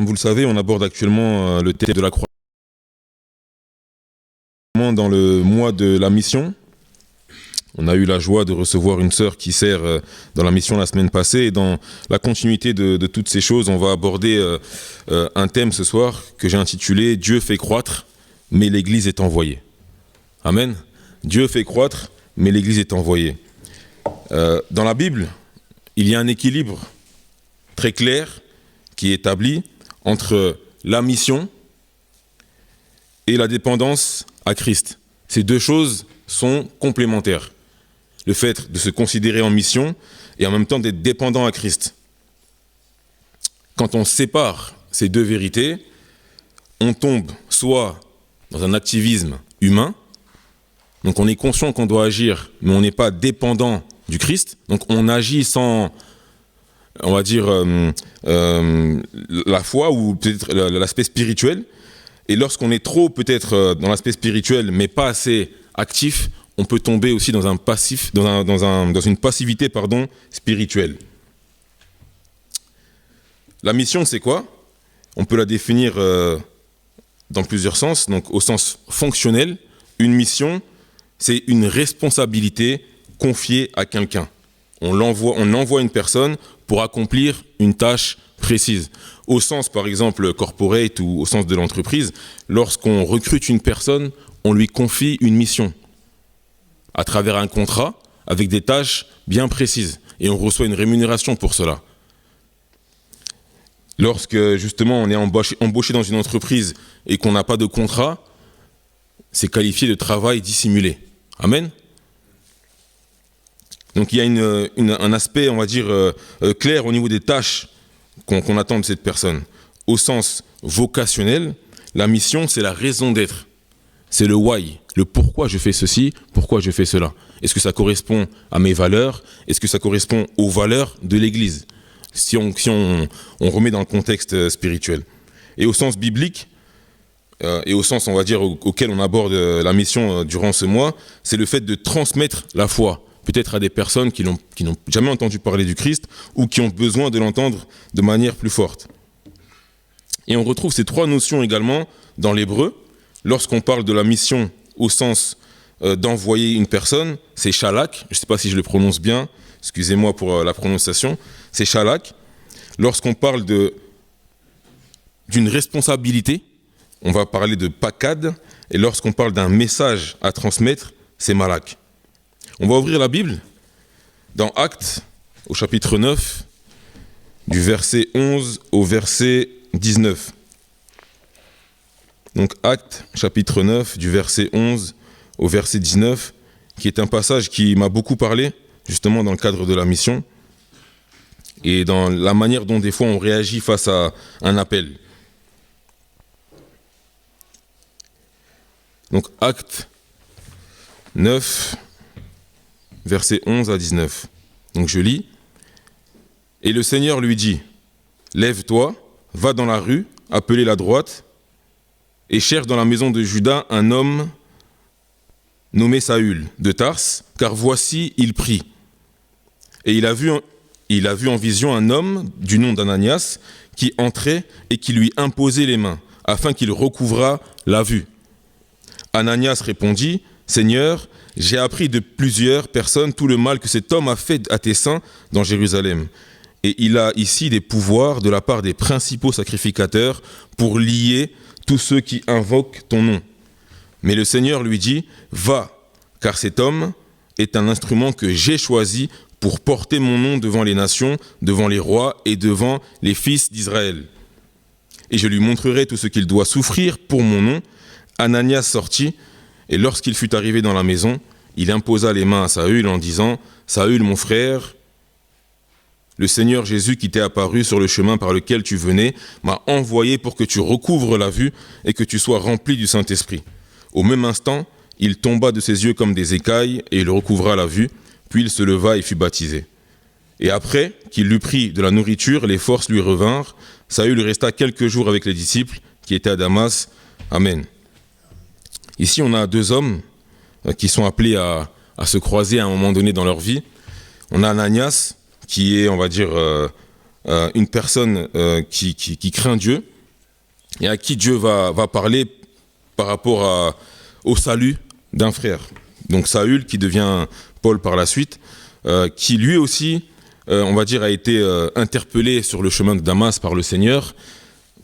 Comme vous le savez, on aborde actuellement le thème de la croix dans le mois de la mission. On a eu la joie de recevoir une sœur qui sert dans la mission la semaine passée. Et dans la continuité de toutes ces choses, on va aborder un thème ce soir que j'ai intitulé « Dieu fait croître, mais l'Église est envoyée ». Amen. Dieu fait croître, mais l'Église est envoyée. Dans la Bible, il y a un équilibre très clair qui est établi entre la mission et la dépendance à Christ. Ces deux choses sont complémentaires. Le fait de se considérer en mission et en même temps d'être dépendant à Christ. Quand on sépare ces deux vérités, on tombe soit dans un activisme humain, donc on est conscient qu'on doit agir, mais on n'est pas dépendant du Christ, donc on agit sans, on va dire, la foi ou peut-être l'aspect spirituel. Et lorsqu'on est trop peut-être dans l'aspect spirituel, mais pas assez actif, on peut tomber aussi dans un passif, dans une passivité, spirituelle. La mission, c'est quoi ? On peut la définir dans plusieurs sens. Donc, au sens fonctionnel, une mission, c'est une responsabilité confiée à quelqu'un. On envoie une personne pour accomplir une tâche précise. Au sens, par exemple, corporate ou au sens de l'entreprise, lorsqu'on recrute une personne, on lui confie une mission à travers un contrat avec des tâches bien précises et on reçoit une rémunération pour cela. Lorsque justement on est embauché dans une entreprise et qu'on n'a pas de contrat, c'est qualifié de travail dissimulé. Amen. Donc il y a un aspect, on va dire, clair au niveau des tâches qu'on attend de cette personne. Au sens vocationnel, la mission, c'est la raison d'être. C'est le why, le pourquoi je fais ceci, pourquoi je fais cela. Est-ce que ça correspond à mes valeurs ? Est-ce que ça correspond aux valeurs de l'Église ? Si on remet dans le contexte spirituel. Et au sens biblique, et au sens, on va dire, auquel on aborde la mission durant ce mois, c'est le fait de transmettre la foi. Peut-être à des personnes qui n'ont jamais entendu parler du Christ ou qui ont besoin de l'entendre de manière plus forte. Et on retrouve ces trois notions également dans l'hébreu. Lorsqu'on parle de la mission au sens d'envoyer une personne, c'est shalak, je ne sais pas si je le prononce bien, excusez-moi pour la prononciation, c'est shalak. Lorsqu'on parle d'une responsabilité, on va parler de pakad, et lorsqu'on parle d'un message à transmettre, c'est malak. On va ouvrir la Bible dans Actes, au chapitre 9, du verset 11 au verset 19. Donc Actes, chapitre 9, du verset 11 au verset 19, qui est un passage qui m'a beaucoup parlé, justement dans le cadre de la mission, et dans la manière dont des fois on réagit face à un appel. Donc Actes 9, versets 11 à 19. Donc je lis. Et le Seigneur lui dit, « Lève-toi, va dans la rue, appelée la droite, et cherche dans la maison de Juda un homme nommé Saül de Tarse, car voici, il prie. Et il a vu en vision un homme du nom d'Ananias qui entrait et qui lui imposait les mains, afin qu'il recouvrât la vue. Ananias répondit, « Seigneur, j'ai appris de plusieurs personnes tout le mal que cet homme a fait à tes saints dans Jérusalem. Et il a ici des pouvoirs de la part des principaux sacrificateurs pour lier tous ceux qui invoquent ton nom. » Mais le Seigneur lui dit, « Va, car cet homme est un instrument que j'ai choisi pour porter mon nom devant les nations, devant les rois et devant les fils d'Israël. Et je lui montrerai tout ce qu'il doit souffrir pour mon nom. » Ananias sortit, et lorsqu'il fut arrivé dans la maison, il imposa les mains à Saül en disant, « Saül, mon frère, le Seigneur Jésus qui t'est apparu sur le chemin par lequel tu venais m'a envoyé pour que tu recouvres la vue et que tu sois rempli du Saint-Esprit. » Au même instant, il tomba de ses yeux comme des écailles et il recouvra la vue, puis il se leva et fut baptisé. Et après qu'il eut pris de la nourriture, les forces lui revinrent. Saül resta quelques jours avec les disciples qui étaient à Damas. Amen. Ici, on a deux hommes qui sont appelés à se croiser à un moment donné dans leur vie. On a Ananias, qui est, on va dire, une personne qui craint Dieu, et à qui Dieu va parler par rapport au salut d'un frère. Donc Saül, qui devient Paul par la suite, qui lui aussi, on va dire, a été interpellé sur le chemin de Damas par le Seigneur,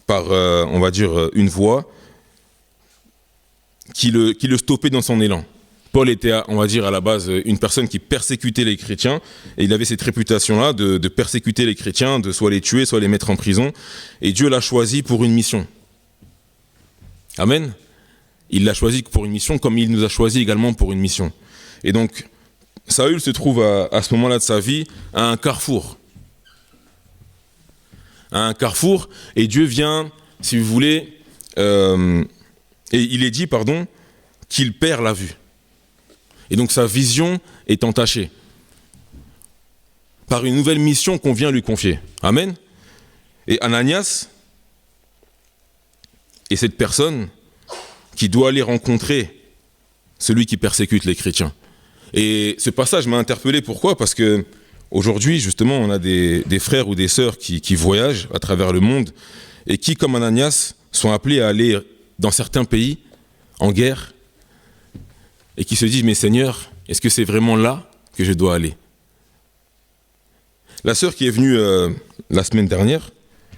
par, on va dire, une voix qui le stoppait dans son élan. Paul était, on va dire, à la base, une personne qui persécutait les chrétiens, et il avait cette réputation-là de persécuter les chrétiens, de soit les tuer, soit les mettre en prison, et Dieu l'a choisi pour une mission. Amen. Il l'a choisi pour une mission, comme il nous a choisi également pour une mission. Et donc, Saül se trouve à ce moment-là de sa vie à un carrefour. À un carrefour, et Dieu vient, si vous voulez, et il est dit, qu'il perd la vue. Et donc sa vision est entachée par une nouvelle mission qu'on vient lui confier. Amen. Et Ananias est cette personne qui doit aller rencontrer celui qui persécute les chrétiens. Et ce passage m'a interpellé. Pourquoi ? Parce que aujourd'hui, justement, on a des frères ou des sœurs qui voyagent à travers le monde et qui, comme Ananias, sont appelés à aller dans certains pays en guerre et qui se disent « Mais Seigneur, est-ce que c'est vraiment là que je dois aller ?» La sœur qui est venue la semaine dernière,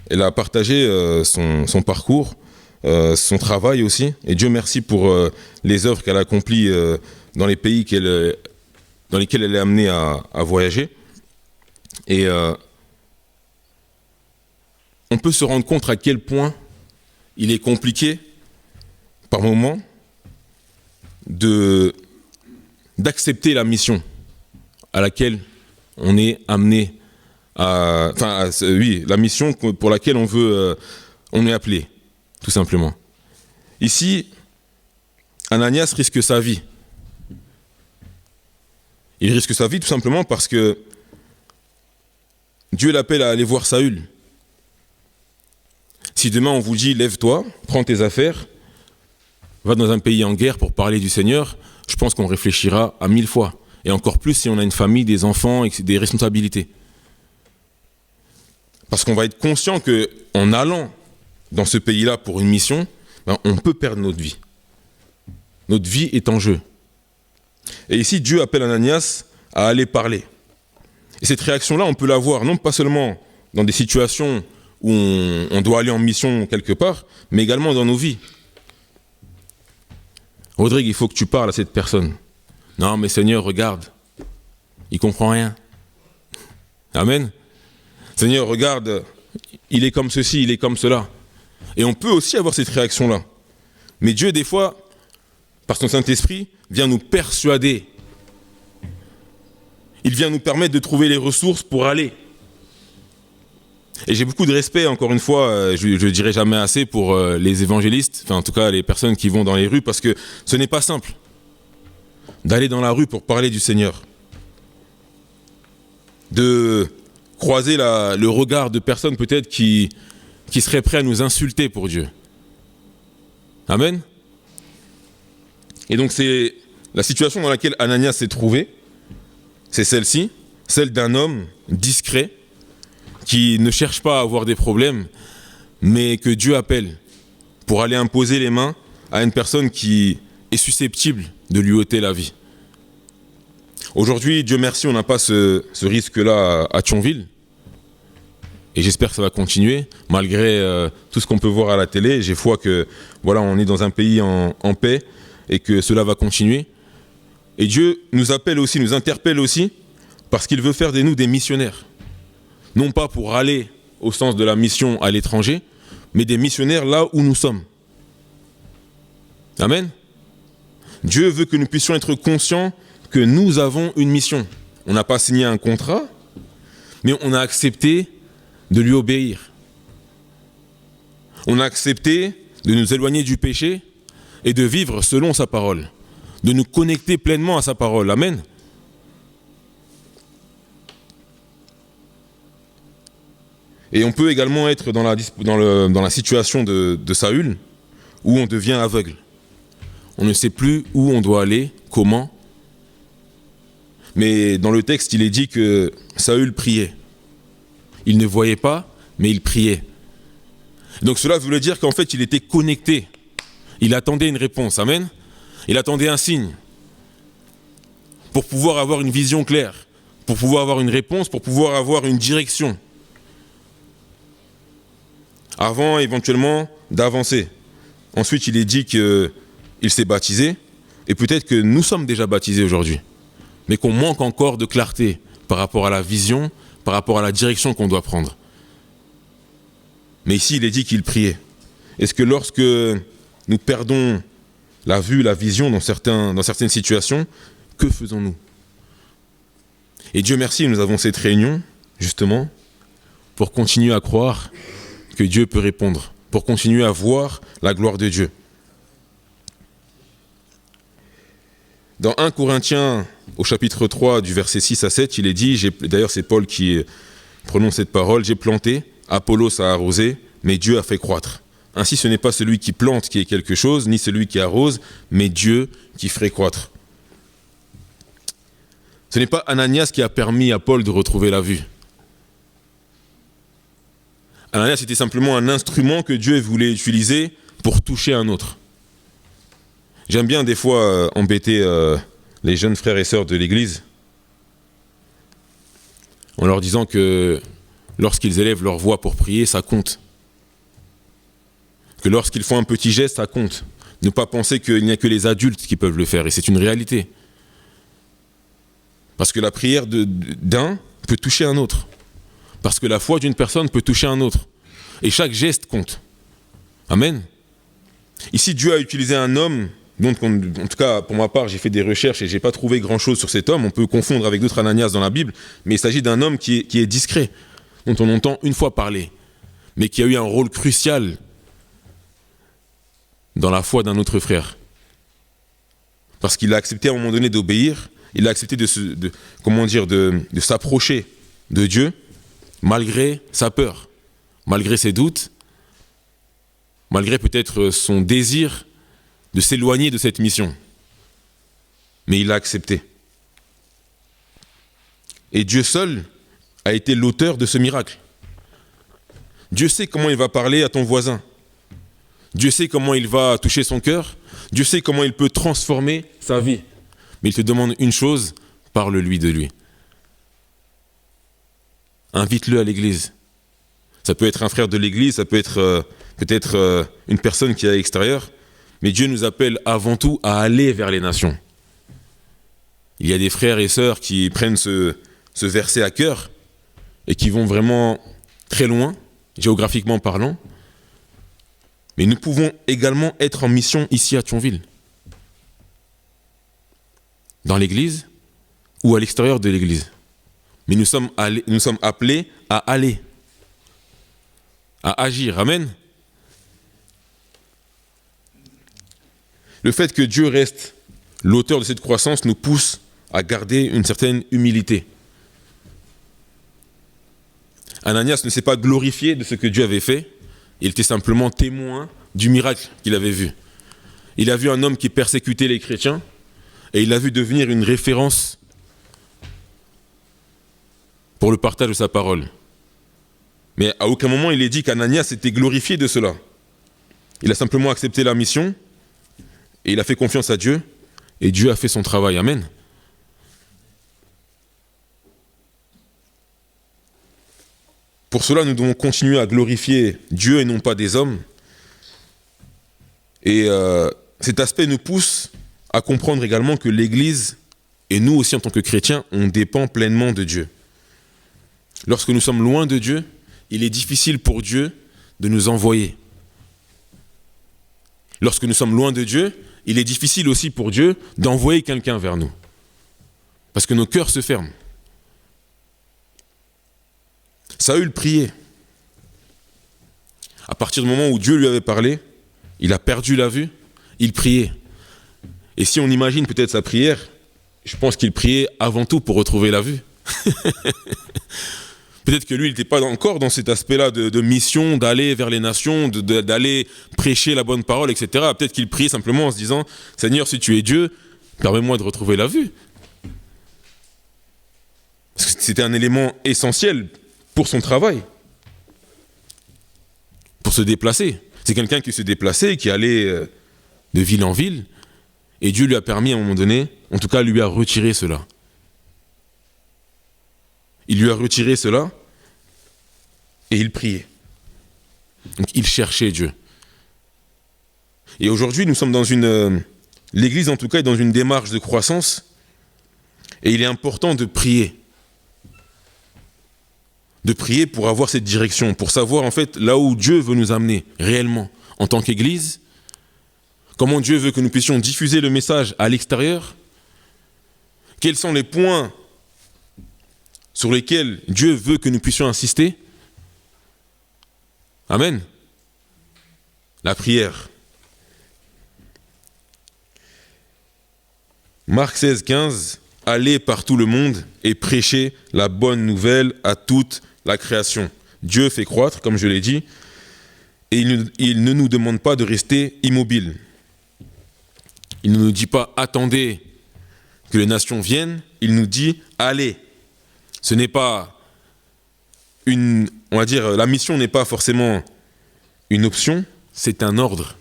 elle a partagé son parcours, son travail aussi, et Dieu merci pour les œuvres qu'elle a accomplies dans les pays dans lesquels elle est amenée à voyager. Et on peut se rendre compte à quel point il est compliqué, par moments, d'accepter la mission à laquelle on est amené la mission pour laquelle on est appelé, tout simplement. Ici, Ananias risque sa vie. Il risque sa vie tout simplement parce que Dieu l'appelle à aller voir Saül. Si demain on vous dit « Lève-toi, prends tes affaires, va dans un pays en guerre pour parler du Seigneur », je pense qu'on réfléchira à 1000 fois. Et encore plus si on a une famille, des enfants et des responsabilités. Parce qu'on va être conscient qu'en allant dans ce pays-là pour une mission, on peut perdre notre vie. Notre vie est en jeu. Et ici, Dieu appelle Ananias à aller parler. Et cette réaction-là, on peut la voir non pas seulement dans des situations où on doit aller en mission quelque part, mais également dans nos vies. Rodrigue, il faut que tu parles à cette personne. Non, mais Seigneur, regarde. Il comprend rien. Amen. Seigneur, regarde, il est comme ceci, il est comme cela. Et on peut aussi avoir cette réaction-là. Mais Dieu, des fois, par son Saint-Esprit, vient nous persuader. Il vient nous permettre de trouver les ressources pour aller. Et j'ai beaucoup de respect, encore une fois, je ne dirai jamais assez pour les évangélistes, enfin en tout cas les personnes qui vont dans les rues, parce que ce n'est pas simple d'aller dans la rue pour parler du Seigneur. De croiser le regard de personnes peut-être qui seraient prêtes à nous insulter pour Dieu. Amen. Et donc c'est la situation dans laquelle Ananias s'est trouvé, c'est celle-ci, celle d'un homme discret, qui ne cherche pas à avoir des problèmes, mais que Dieu appelle pour aller imposer les mains à une personne qui est susceptible de lui ôter la vie. Aujourd'hui, Dieu merci, on n'a pas ce risque-là à Thionville. Et j'espère que ça va continuer, malgré tout ce qu'on peut voir à la télé. J'ai foi que voilà, on est dans un pays en paix et que cela va continuer. Et Dieu nous appelle aussi, nous interpelle aussi, parce qu'il veut faire de nous des missionnaires. Non pas pour aller au sens de la mission à l'étranger, mais des missionnaires là où nous sommes. Amen. Dieu veut que nous puissions être conscients que nous avons une mission. On n'a pas signé un contrat, mais on a accepté de lui obéir. On a accepté de nous éloigner du péché et de vivre selon sa parole, de nous connecter pleinement à sa parole. Amen. Et on peut également être dans la situation de Saül, où on devient aveugle. On ne sait plus où on doit aller, comment. Mais dans le texte, il est dit que Saül priait. Il ne voyait pas, mais il priait. Donc cela voulait dire qu'en fait, il était connecté. Il attendait une réponse, amen. Il attendait un signe pour pouvoir avoir une vision claire, pour pouvoir avoir une réponse, pour pouvoir avoir une direction. Avant, éventuellement, d'avancer. Ensuite, il est dit qu'il s'est baptisé, et peut-être que nous sommes déjà baptisés aujourd'hui, mais qu'on manque encore de clarté par rapport à la vision, par rapport à la direction qu'on doit prendre. Mais ici, il est dit qu'il priait. Est-ce que lorsque nous perdons la vue, la vision dans certaines situations, que faisons-nous? Et Dieu merci, nous avons cette réunion, justement, pour continuer à croire que Dieu peut répondre, pour continuer à voir la gloire de Dieu. Dans 1 Corinthiens, au chapitre 3, du verset 6 à 7, il est dit, d'ailleurs c'est Paul qui prononce cette parole, « J'ai planté, Apollos a arrosé, mais Dieu a fait croître. Ainsi ce n'est pas celui qui plante qui est quelque chose, ni celui qui arrose, mais Dieu qui ferait croître. » Ce n'est pas Ananias qui a permis à Paul de retrouver la vue. Ananias était simplement un instrument que Dieu voulait utiliser pour toucher un autre. J'aime bien des fois embêter les jeunes frères et sœurs de l'église en leur disant que lorsqu'ils élèvent leur voix pour prier, ça compte. Que lorsqu'ils font un petit geste, ça compte. Ne pas penser qu'il n'y a que les adultes qui peuvent le faire, et c'est une réalité. Parce que la prière d'un peut toucher un autre. Parce que la foi d'une personne peut toucher un autre. Et chaque geste compte. Amen. Ici, Dieu a utilisé un homme, dont, en tout cas, pour ma part, j'ai fait des recherches et je n'ai pas trouvé grand-chose sur cet homme. On peut confondre avec d'autres Ananias dans la Bible, mais il s'agit d'un homme qui est discret, dont on entend une fois parler, mais qui a eu un rôle crucial dans la foi d'un autre frère. Parce qu'il a accepté à un moment donné d'obéir, il a accepté de s'approcher de Dieu, malgré sa peur, malgré ses doutes, malgré peut-être son désir de s'éloigner de cette mission. Mais il l'a accepté. Et Dieu seul a été l'auteur de ce miracle. Dieu sait comment il va parler à ton voisin. Dieu sait comment il va toucher son cœur. Dieu sait comment il peut transformer sa vie. Mais il te demande une chose, parle-lui de lui. Invite-le à l'église. Ça peut être un frère de l'église, ça peut être peut-être une personne qui est à l'extérieur. Mais Dieu nous appelle avant tout à aller vers les nations. Il y a des frères et sœurs qui prennent ce verset à cœur et qui vont vraiment très loin, géographiquement parlant. Mais nous pouvons également être en mission ici à Thionville. Dans l'église ou à l'extérieur de l'église. Mais nous sommes appelés à aller, à agir. Amen. Le fait que Dieu reste l'auteur de cette croissance nous pousse à garder une certaine humilité. Ananias ne s'est pas glorifié de ce que Dieu avait fait, il était simplement témoin du miracle qu'il avait vu. Il a vu un homme qui persécutait les chrétiens et il l'a vu devenir une référence pour le partage de sa parole. Mais à aucun moment il est dit qu'Ananias était glorifié de cela. Il a simplement accepté la mission et il a fait confiance à Dieu et Dieu a fait son travail. Amen. Pour cela, nous devons continuer à glorifier Dieu et non pas des hommes. Et cet aspect nous pousse à comprendre également que l'Église, et nous aussi en tant que chrétiens, on dépend pleinement de Dieu. Lorsque nous sommes loin de Dieu, il est difficile pour Dieu de nous envoyer. Lorsque nous sommes loin de Dieu, il est difficile aussi pour Dieu d'envoyer quelqu'un vers nous. Parce que nos cœurs se ferment. Saül priait. À partir du moment où Dieu lui avait parlé, il a perdu la vue, il priait. Et si on imagine peut-être sa prière, je pense qu'il priait avant tout pour retrouver la vue. Peut-être que lui, il n'était pas encore dans cet aspect-là de mission, d'aller vers les nations, d'aller prêcher la bonne parole, etc. Peut-être qu'il priait simplement en se disant « Seigneur, si tu es Dieu, permets-moi de retrouver la vue. » Parce que c'était un élément essentiel pour son travail, pour se déplacer. C'est quelqu'un qui se déplaçait, qui allait de ville en ville, et Dieu lui a permis à un moment donné, en tout cas lui a retiré cela. Il lui a retiré cela, et il priait. Donc il cherchait Dieu. Et aujourd'hui, nous sommes dans l'Église en tout cas est dans une démarche de croissance, et il est important de prier. De prier pour avoir cette direction, pour savoir en fait là où Dieu veut nous amener réellement en tant qu'Église, comment Dieu veut que nous puissions diffuser le message à l'extérieur, quels sont les points sur lesquels Dieu veut que nous puissions insister. Amen. La prière. Marc 16, 15, allez par tout le monde et prêchez la bonne nouvelle à toute la création. Dieu fait croître, comme je l'ai dit, et il ne nous demande pas de rester immobiles. Il ne nous dit pas attendez que les nations viennent, il nous dit allez. Ce n'est pas on va dire, la mission n'est pas forcément une option, c'est un ordre.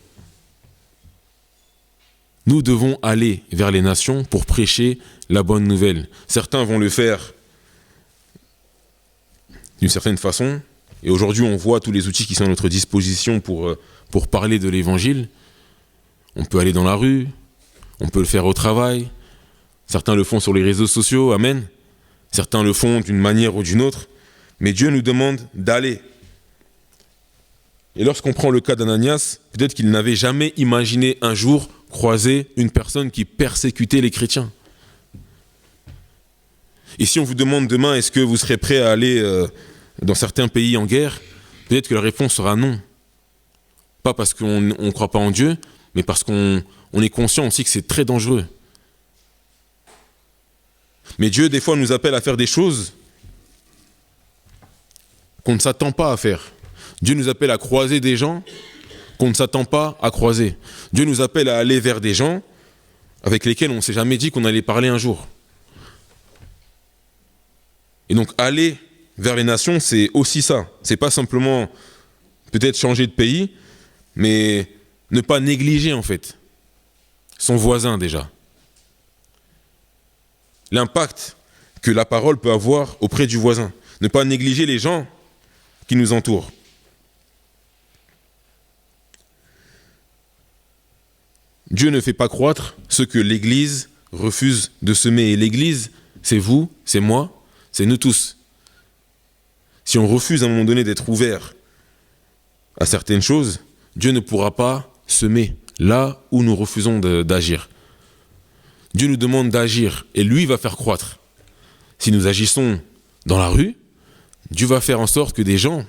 Nous devons aller vers les nations pour prêcher la bonne nouvelle. Certains vont le faire d'une certaine façon, et aujourd'hui on voit tous les outils qui sont à notre disposition pour parler de l'évangile. On peut aller dans la rue, on peut le faire au travail, certains le font sur les réseaux sociaux, amen. Certains le font d'une manière ou d'une autre, mais Dieu nous demande d'aller. Et lorsqu'on prend le cas d'Ananias, peut-être qu'il n'avait jamais imaginé un jour croiser une personne qui persécutait les chrétiens. Et si on vous demande demain, est-ce que vous serez prêt à aller dans certains pays en guerre, peut-être que la réponse sera non. Pas parce qu'on ne croit pas en Dieu, mais parce qu'on est conscient aussi que c'est très dangereux. Mais Dieu, des fois, nous appelle à faire des choses qu'on ne s'attend pas à faire. Dieu nous appelle à croiser des gens qu'on ne s'attend pas à croiser. Dieu nous appelle à aller vers des gens avec lesquels on ne s'est jamais dit qu'on allait parler un jour. Et donc, aller vers les nations, c'est aussi ça. C'est pas simplement peut-être changer de pays, mais ne pas négliger, en fait, son voisin déjà. L'impact que la parole peut avoir auprès du voisin. Ne pas négliger les gens qui nous entourent. Dieu ne fait pas croître ce que l'Église refuse de semer. Et l'Église, c'est vous, c'est moi, c'est nous tous. Si on refuse à un moment donné d'être ouvert à certaines choses, Dieu ne pourra pas semer là où nous refusons d'agir. Dieu nous demande d'agir et lui va faire croître. Si nous agissons dans la rue, Dieu va faire en sorte que des gens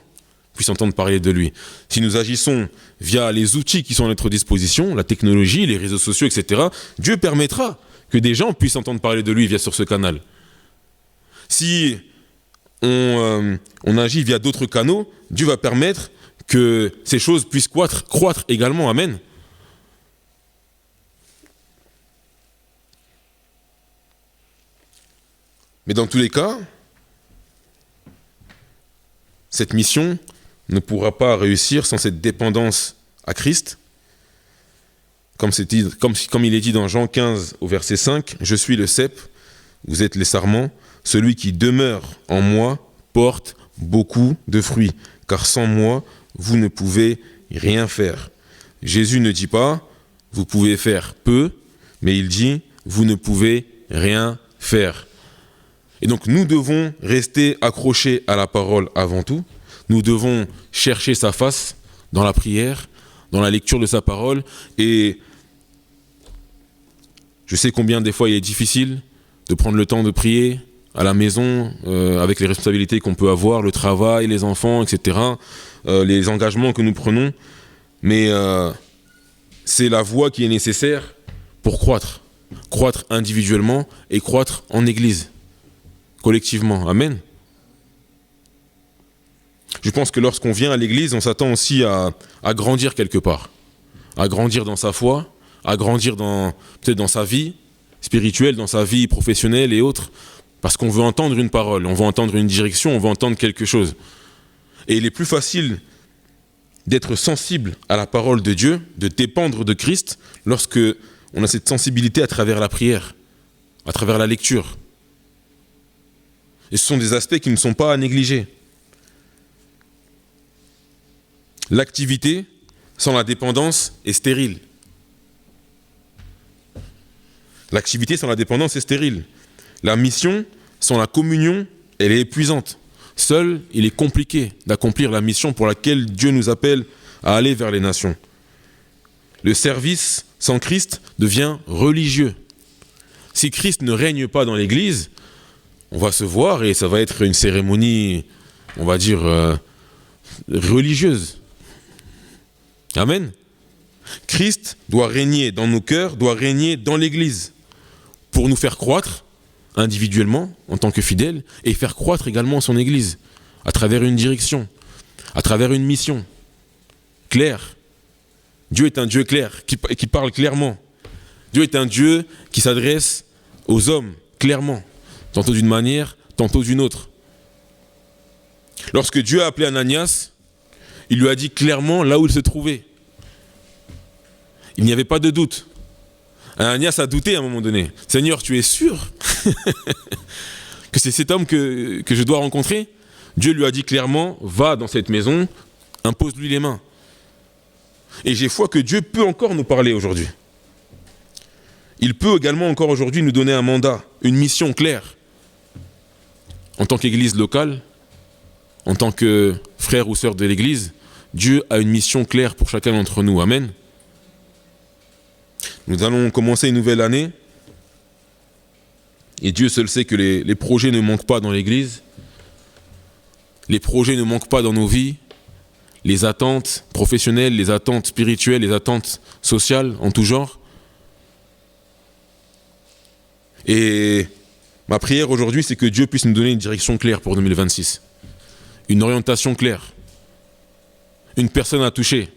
puissent entendre parler de lui. Si nous agissons via les outils qui sont à notre disposition, la technologie, les réseaux sociaux, etc., Dieu permettra que des gens puissent entendre parler de lui sur ce canal. Si on agit via d'autres canaux, Dieu va permettre que ces choses puissent croître également. Amen. Mais dans tous les cas, cette mission ne pourra pas réussir sans cette dépendance à Christ. Comme il est dit dans Jean 15 au verset 5, « Je suis le cep, vous êtes les sarments, celui qui demeure en moi porte beaucoup de fruits, car sans moi, vous ne pouvez rien faire. » Jésus ne dit pas « vous pouvez faire peu », mais il dit « vous ne pouvez rien faire ». Et donc nous devons rester accrochés à la parole avant tout. Nous devons chercher sa face dans la prière, dans la lecture de sa parole. Et je sais combien des fois il est difficile de prendre le temps de prier à la maison, avec les responsabilités qu'on peut avoir, le travail, les enfants, etc., les engagements que nous prenons. Mais c'est la voie qui est nécessaire pour croître individuellement et croître en Église. Collectivement. Amen. Je pense que lorsqu'on vient à l'église, on s'attend aussi à grandir quelque part. À grandir dans sa foi, à grandir peut-être dans sa vie spirituelle, dans sa vie professionnelle et autres. Parce qu'on veut entendre une parole, on veut entendre une direction, on veut entendre quelque chose. Et il est plus facile d'être sensible à la parole de Dieu, de dépendre de Christ, lorsque on a cette sensibilité à travers la prière, à travers la lecture. Et ce sont des aspects qui ne sont pas à négliger. L'activité sans la dépendance est stérile. L'activité sans la dépendance est stérile. La mission sans la communion, elle est épuisante. Seul, il est compliqué d'accomplir la mission pour laquelle Dieu nous appelle à aller vers les nations. Le service sans Christ devient religieux. Si Christ ne règne pas dans l'Église, on va se voir et ça va être une cérémonie, on va dire, religieuse. Amen. Christ doit régner dans nos cœurs, doit régner dans l'Église pour nous faire croître individuellement en tant que fidèles et faire croître également son Église à travers une direction, à travers une mission claire. Dieu est un Dieu clair, qui parle clairement. Dieu est un Dieu qui s'adresse aux hommes clairement, tantôt d'une manière, tantôt d'une autre. Lorsque Dieu a appelé Ananias, il lui a dit clairement là où il se trouvait. Il n'y avait pas de doute. Ananias a douté à un moment donné. Seigneur, tu es sûr que c'est cet homme que je dois rencontrer? Dieu lui a dit clairement, va dans cette maison, impose-lui les mains. Et j'ai foi que Dieu peut encore nous parler aujourd'hui. Il peut également encore aujourd'hui nous donner un mandat, une mission claire. En tant qu'église locale, en tant que frère ou sœur de l'église, Dieu a une mission claire pour chacun d'entre nous. Amen. Nous allons commencer une nouvelle année. Et Dieu seul sait que les projets ne manquent pas dans l'église. Les projets ne manquent pas dans nos vies. Les attentes professionnelles, les attentes spirituelles, les attentes sociales en tout genre. Et ma prière aujourd'hui, c'est que Dieu puisse nous donner une direction claire pour 2026. Une orientation claire. Une personne à toucher.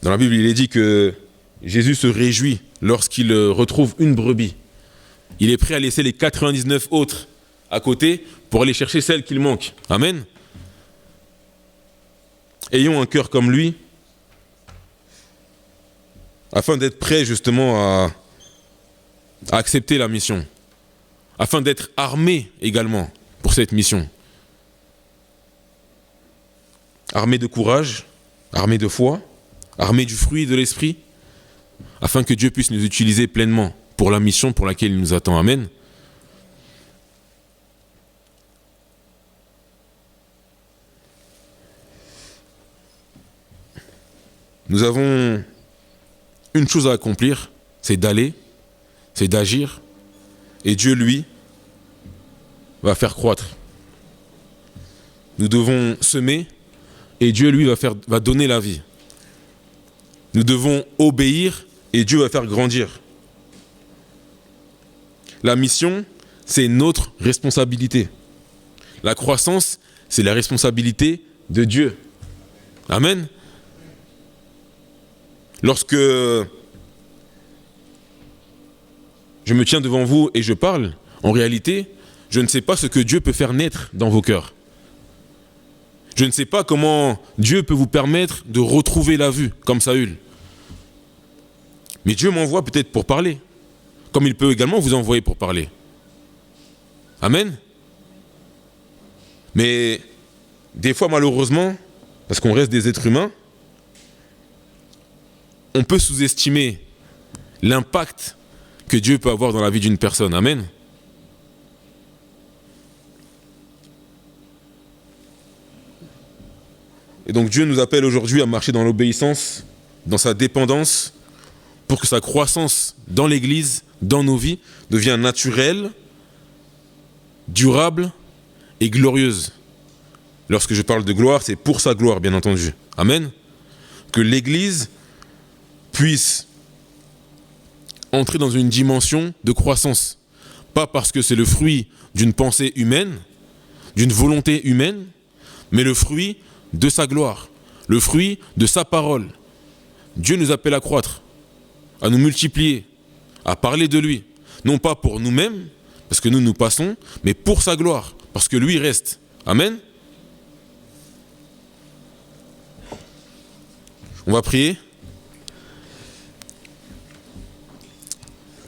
Dans la Bible, il est dit que Jésus se réjouit lorsqu'il retrouve une brebis. Il est prêt à laisser les 99 autres à côté pour aller chercher celle qu'il manque. Amen. Ayons un cœur comme lui, afin d'être prêts justement à accepter la mission, afin d'être armés également pour cette mission. Armés de courage, armés de foi, armés du fruit de l'esprit, afin que Dieu puisse nous utiliser pleinement pour la mission pour laquelle il nous attend. Amen. Nous avons une chose à accomplir, c'est d'aller, c'est d'agir, et Dieu, lui, va faire croître. Nous devons semer, et Dieu, lui, va donner la vie. Nous devons obéir, et Dieu va faire grandir. La mission, c'est notre responsabilité. La croissance, c'est la responsabilité de Dieu. Amen. Lorsque je me tiens devant vous et je parle, en réalité, je ne sais pas ce que Dieu peut faire naître dans vos cœurs. Je ne sais pas comment Dieu peut vous permettre de retrouver la vue, comme Saül. Mais Dieu m'envoie peut-être pour parler, comme il peut également vous envoyer pour parler. Amen. Mais des fois, malheureusement, parce qu'on reste des êtres humains, on peut sous-estimer l'impact que Dieu peut avoir dans la vie d'une personne. Amen. Et donc Dieu nous appelle aujourd'hui à marcher dans l'obéissance, dans sa dépendance, pour que sa croissance dans l'Église, dans nos vies, devienne naturelle, durable et glorieuse. Lorsque je parle de gloire, c'est pour sa gloire, bien entendu. Amen. Que l'Église puisse entrer dans une dimension de croissance. Pas parce que c'est le fruit d'une pensée humaine, d'une volonté humaine, mais le fruit de sa gloire, le fruit de sa parole. Dieu nous appelle à croître, à nous multiplier, à parler de lui. Non pas pour nous-mêmes, parce que nous passons, mais pour sa gloire, parce que lui reste. Amen. On va prier.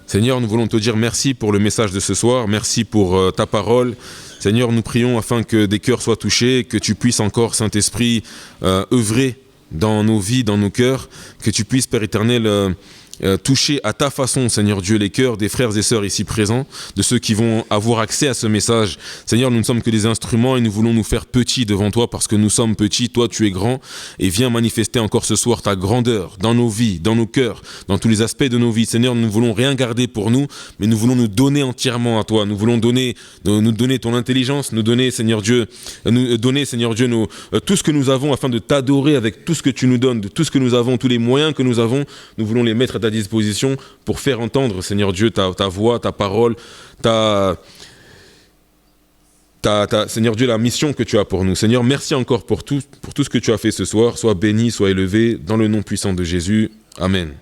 Seigneur, nous voulons te dire merci pour le message de ce soir, merci pour ta parole. Seigneur, nous prions afin que des cœurs soient touchés, que tu puisses encore, Saint-Esprit, œuvrer dans nos vies, dans nos cœurs, que tu puisses, Père éternel, toucher à ta façon, Seigneur Dieu, les cœurs des frères et sœurs ici présents, de ceux qui vont avoir accès à ce message. Seigneur, nous ne sommes que des instruments et nous voulons nous faire petits devant toi parce que nous sommes petits, toi tu es grand, et viens manifester encore ce soir ta grandeur dans nos vies, dans nos cœurs, dans tous les aspects de nos vies. Seigneur, nous ne voulons rien garder pour nous, mais nous voulons nous donner entièrement à toi. Nous voulons nous donner ton intelligence, nous donner, Seigneur Dieu, tout ce que nous avons afin de t'adorer avec tout ce que tu nous donnes, de tout ce que nous avons, tous les moyens que nous avons, nous voulons les mettre à ta disposition pour faire entendre, Seigneur Dieu, ta voix, ta parole, Seigneur Dieu, la mission que tu as pour nous. Seigneur, merci encore pour tout ce que tu as fait ce soir. Sois béni, sois élevé, dans le nom puissant de Jésus. Amen.